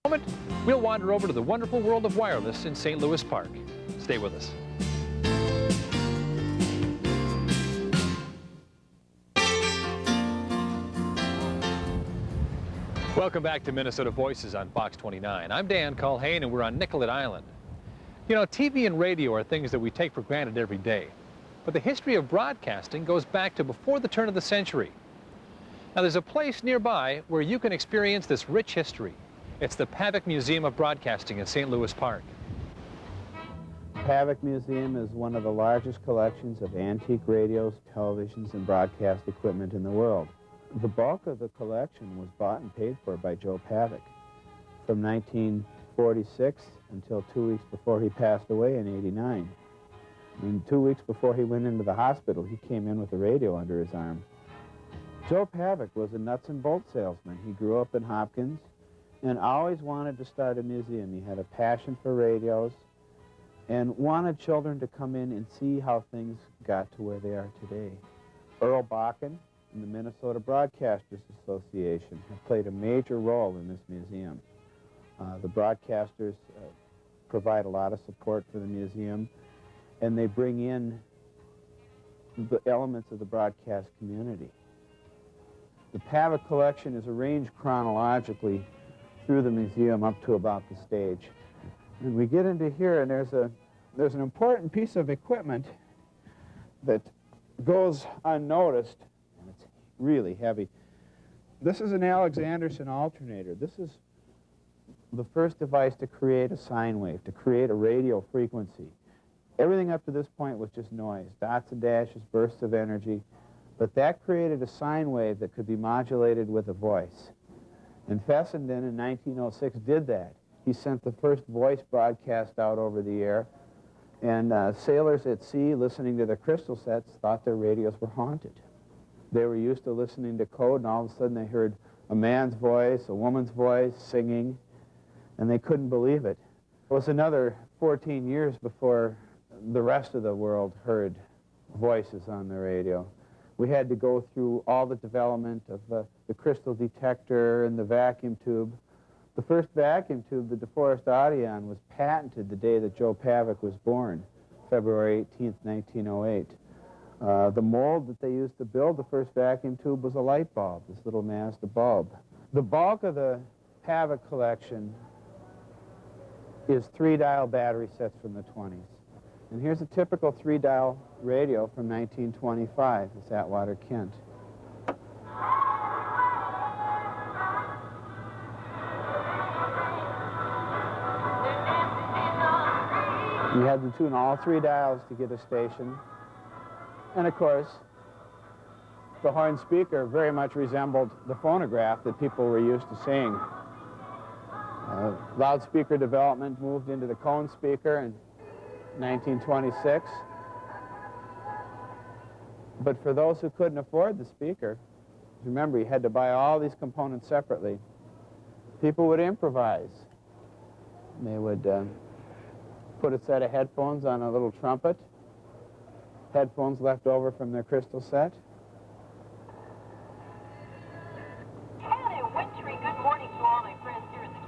moment, we'll wander over to the wonderful world of wireless in St. Louis Park. Stay with us. Welcome back to Minnesota Voices on Fox 29. I'm Dan Culhane, and we're on Nicollet Island. You know, TV and radio are things that we take for granted every day. But the history of broadcasting goes back to before the turn of the century. Now, there's a place nearby where you can experience this rich history. It's the Pavek Museum of Broadcasting in St. Louis Park. Pavek Museum is one of the largest collections of antique radios, televisions, and broadcast equipment in the world. The bulk of the collection was bought and paid for by Joe Pavek. From 1946 until 2 weeks before he passed away in '89. I mean, 2 weeks before he went into the hospital, he came in with a radio under his arm. Joe Pavek was a nuts and bolts salesman. He grew up in Hopkins and always wanted to start a museum. He had a passion for radios and wanted children to come in and see how things got to where they are today. Earl Bakken and the Minnesota Broadcasters Association have played a major role in this museum. The broadcasters provide a lot of support for the museum, and they bring in the elements of the broadcast community. The Pavek collection is arranged chronologically through the museum up to about the stage. And we get into here, and there's an important piece of equipment that goes unnoticed, and it's really heavy. This is an Alexanderson alternator. This is the first device to create a sine wave, to create a radio frequency. Everything up to this point was just noise, dots and dashes, bursts of energy, but that created a sine wave that could be modulated with a voice. And Fessenden in 1906 did that. He sent the first voice broadcast out over the air, and sailors at sea listening to their crystal sets thought their radios were haunted. They were used to listening to code, and all of a sudden they heard a man's voice, a woman's voice, singing, and they couldn't believe it. It was another 14 years before the rest of the world heard voices on the radio. We had to go through all the development of the crystal detector and the vacuum tube. The first vacuum tube, the DeForest Audion, was patented the day that Joe Pavek was born, February 18th, 1908. The mold that they used to build the first vacuum tube was a light bulb, this little Mazda bulb. The bulk of the Pavek collection is 3-dial battery sets from the 20s. And here's a typical 3-dial radio from 1925, it's Atwater Kent. You had to tune all 3 dials to get a station. And of course, the horn speaker very much resembled the phonograph that people were used to seeing. Loudspeaker development moved into the cone speaker in 1926. But for those who couldn't afford the speaker, remember, you had to buy all these components separately. People would improvise. They would put a set of headphones on a little trumpet, headphones left over from their crystal set. Hello, wintry good morning to all my friends here at the...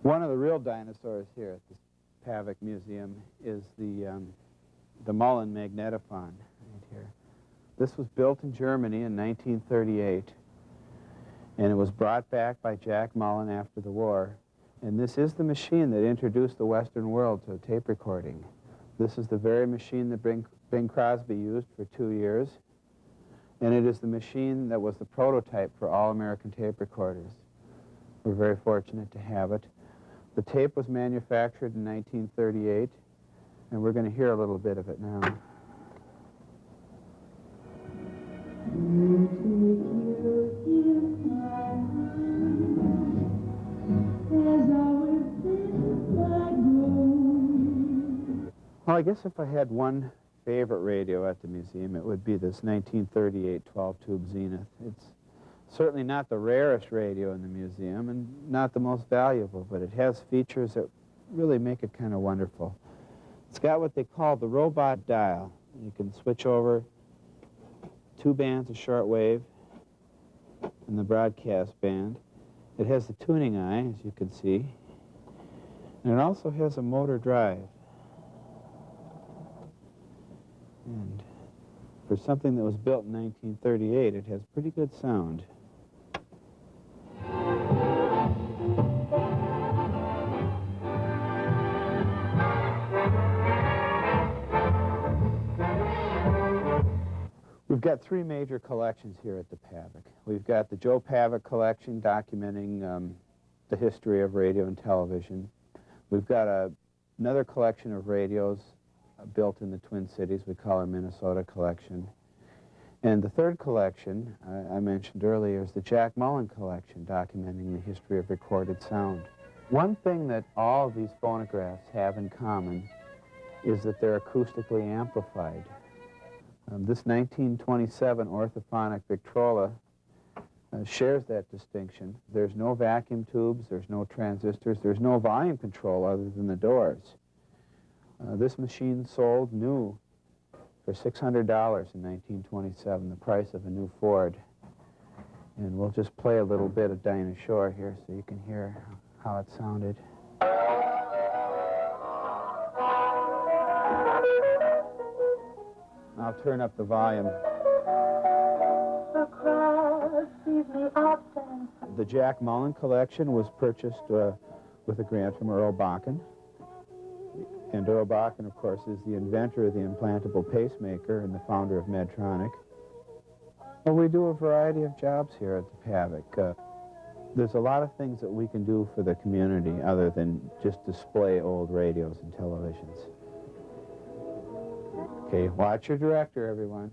One of the real dinosaurs here at the Pavek Museum is the Mullen magnetophone right here. This was built in Germany in 1938, and it was brought back by Jack Mullen after the war. And this is the machine that introduced the Western world to tape recording. This is the very machine that Bing Crosby used for 2 years, and it is the machine that was the prototype for all American tape recorders. We're very fortunate to have it. The tape was manufactured in 1938, and we're going to hear a little bit of it now. Well, I guess if I had one favorite radio at the museum, it would be this 1938 12-tube Zenith. It's certainly not the rarest radio in the museum and not the most valuable, but it has features that really make it kind of wonderful. It's got what they call the robot dial. You can switch over 2 bands of shortwave in the broadcast band, It has the tuning eye, as you can see, and it also has a motor drive. And for something that was built in 1938, it has pretty good sound. We've got three major collections here at the Pavek. We've got the Joe Pavek collection documenting the history of radio and television. We've got another collection of radios built in the Twin Cities. We call our Minnesota collection. And the third collection I mentioned earlier is the Jack Mullen collection documenting the history of recorded sound. One thing that all of these phonographs have in common is that they're acoustically amplified. This 1927 orthophonic Victrola shares that distinction. There's no vacuum tubes, there's no transistors, there's no volume control other than the doors. This machine sold new for $600 in 1927, the price of a new Ford. And we'll just play a little bit of Dinah Shore here so you can hear how it sounded. I'll turn up the volume. The Jack Mullen collection was purchased with a grant from Earl Bakken. And Earl Bakken, of course, is the inventor of the implantable pacemaker and the founder of Medtronic. Well, we do a variety of jobs here at the Pavek. There's a lot of things that we can do for the community other than just display old radios and televisions. Okay, watch your director, everyone.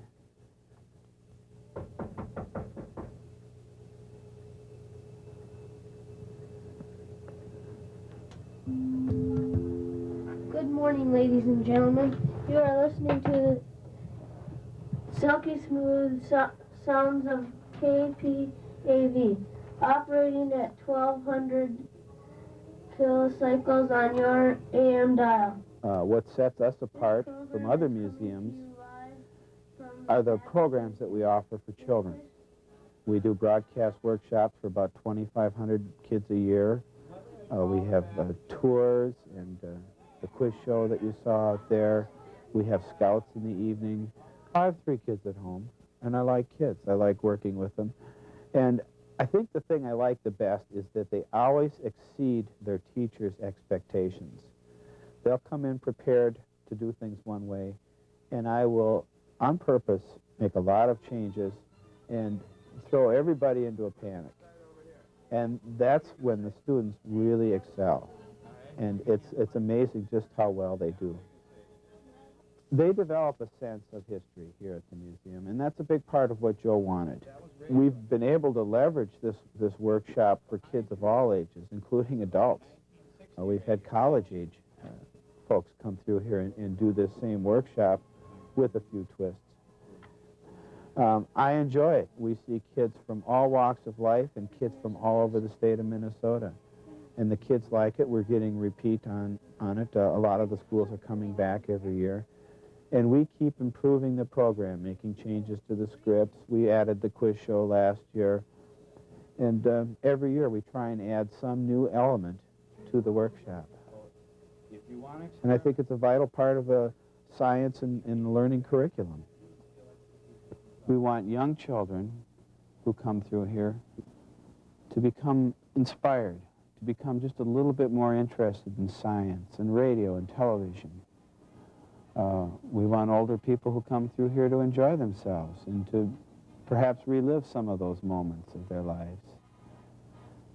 Good morning, ladies and gentlemen. You are listening to the silky smooth sounds of KPAV, operating at 1200 kilocycles on your AM dial. What sets us apart from other museums are the programs that we offer for children. We do broadcast workshops for about 2,500 kids a year. We have tours and the quiz show that you saw out there. We have scouts in the evening. I have 3 kids at home, and I like kids. I like working with them. And I think the thing I like the best is that they always exceed their teachers' expectations. They'll come in prepared to do things one way, and I will, on purpose, make a lot of changes and throw everybody into a panic. And that's when the students really excel. And it's amazing just how well they do. They develop a sense of history here at the museum, and that's a big part of what Joe wanted. We've been able to leverage this workshop for kids of all ages, including adults. We've had college-age folks come through here and do this same workshop with a few twists. I enjoy it. We see kids from all walks of life and kids from all over the state of Minnesota. And the kids like it. We're getting repeat on it. A lot of the schools are coming back every year. And we keep improving the program, making changes to the scripts. We added the quiz show last year. And every year we try and add some new element to the workshop. And I think it's a vital part of a science and learning curriculum. We want young children who come through here to become inspired, to become just a little bit more interested in science and radio and television. We want older people who come through here to enjoy themselves and to perhaps relive some of those moments of their lives.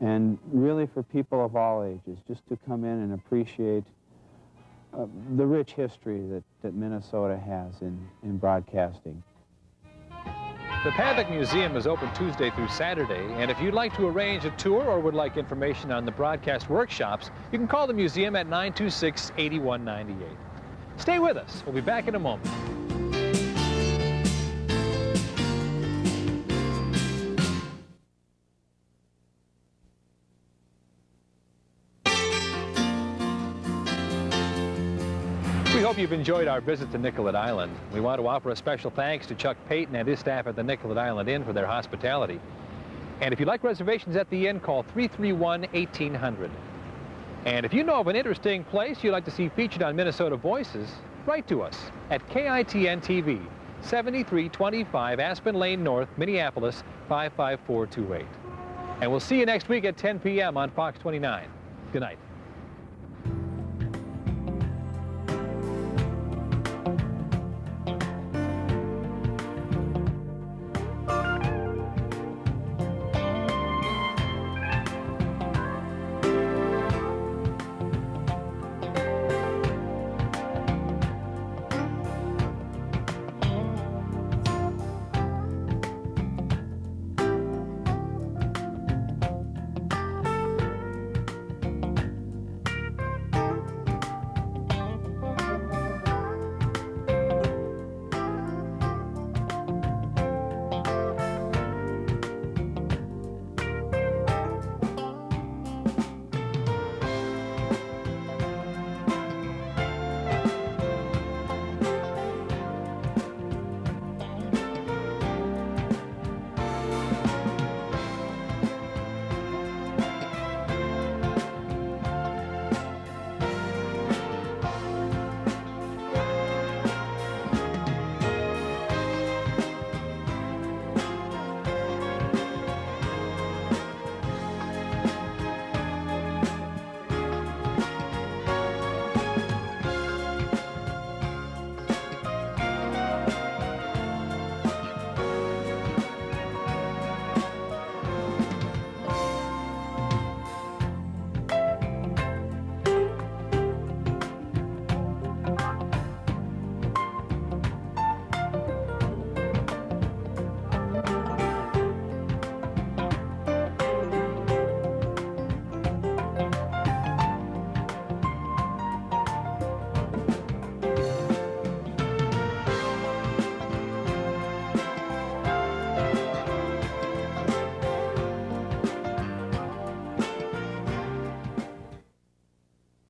And really for people of all ages, just to come in and appreciate the rich history that Minnesota has in broadcasting. The Pavek Museum is open Tuesday through Saturday, and if you'd like to arrange a tour or would like information on the broadcast workshops, you can call the museum at 926-8198. Stay with us. We'll be back in a moment. We hope you've enjoyed our visit to Nicollet Island. We want to offer a special thanks to Chuck Payton and his staff at the Nicollet Island Inn for their hospitality. And if you'd like reservations at the inn, call 331-1800. And if you know of an interesting place you'd like to see featured on Minnesota Voices, write to us at KITN TV, 7325 Aspen Lane North, Minneapolis, 55428. And we'll see you next week at 10 p.m. on Fox 29. Good night.